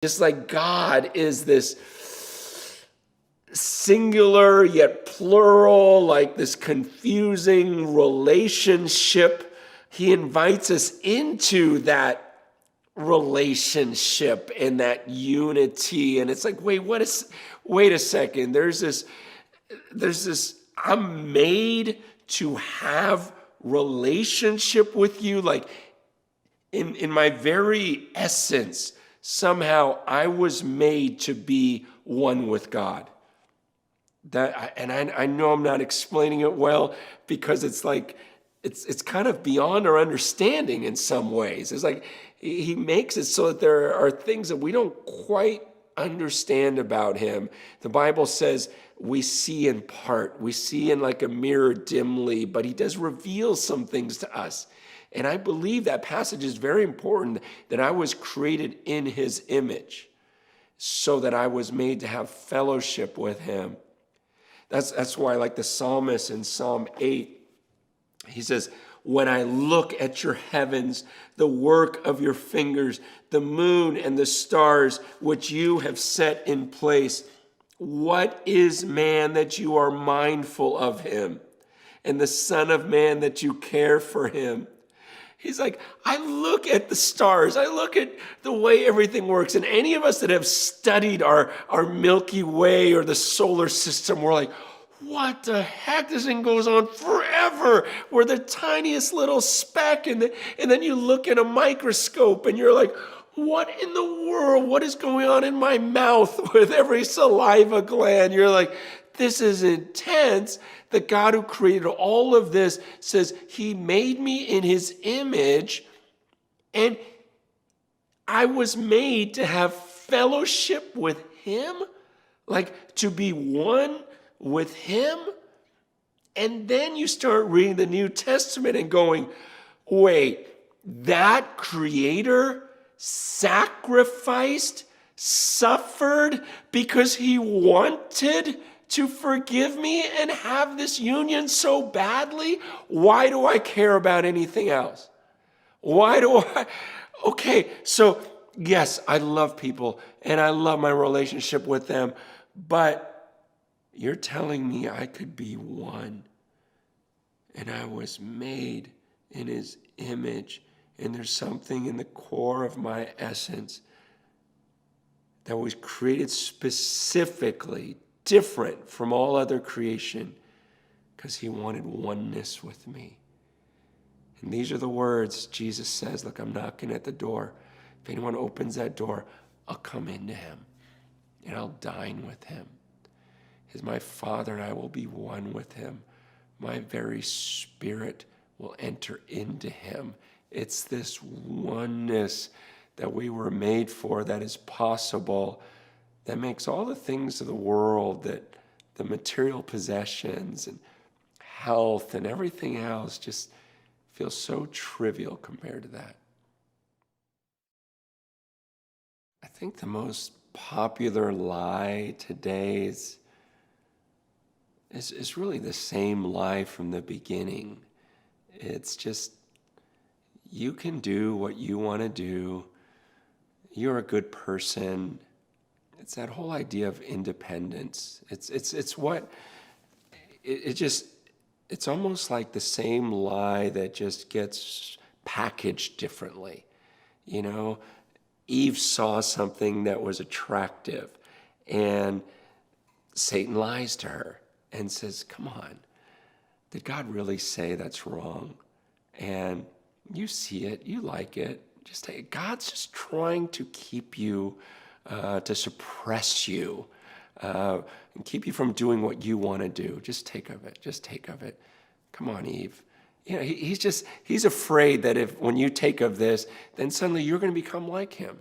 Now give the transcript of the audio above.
Just like God is this singular yet plural, like this confusing relationship, he invites us into that relationship and that unity. And it's like, wait a second. There's this, I'm made to have relationship with you. Like in my very essence, somehow I was made to be one with God. I know I'm not explaining it well, because it's like, it's kind of beyond our understanding in some ways. It's like he makes it so that there are things that we don't quite understand about him. The Bible says we see in part, we see in like a mirror dimly, but he does reveal some things to us. And I believe that passage is very important, that I was created in his image so that I was made to have fellowship with him. That's why, like the psalmist in Psalm 8, he says, when I look at your heavens, the work of your fingers, the moon and the stars which you have set in place, what is man that you are mindful of him, and the Son of Man that you care for him? He's like, I look at the stars, I look at the way everything works, and any of us that have studied our Milky Way or the solar system, we're like, what the heck? This thing goes on forever. We're the tiniest little speck, and then you look at a microscope and you're like, what in the world? What is going on in my mouth with every saliva gland? You're like, this is intense. The God who created all of this says he made me in his image, and I was made to have fellowship with him, like to be one with him. And then you start reading the New Testament and going, wait, that creator sacrificed, suffered because he wanted to forgive me and have this union so badly? Why do I care about anything else? Okay, so yes, I love people and I love my relationship with them, but you're telling me I could be one, and I was made in his image, and there's something in the core of my essence that was created specifically different from all other creation because he wanted oneness with me. And these are the words Jesus says, look, I'm knocking at the door. If anyone opens that door, I'll come into him and I'll dine with him. As my Father and I will be one with him. My very spirit will enter into him. It's this oneness that we were made for that is possible, that makes all the things of the world, that the material possessions and health and everything else just feel so trivial compared to that. I think the most popular lie today is really the same lie from the beginning. It's just, you can do what you want to do. You're a good person. It's that whole idea of independence. It's almost like the same lie that just gets packaged differently. You know, Eve saw something that was attractive, and Satan lies to her and says, come on, did God really say that's wrong? And you see it, you like it. Just take it. God's just trying to keep you, to suppress you, and keep you from doing what you want to do. Just take of it. Just take of it. Come on, Eve. You know, he's afraid that when you take of this, then suddenly you're going to become like him.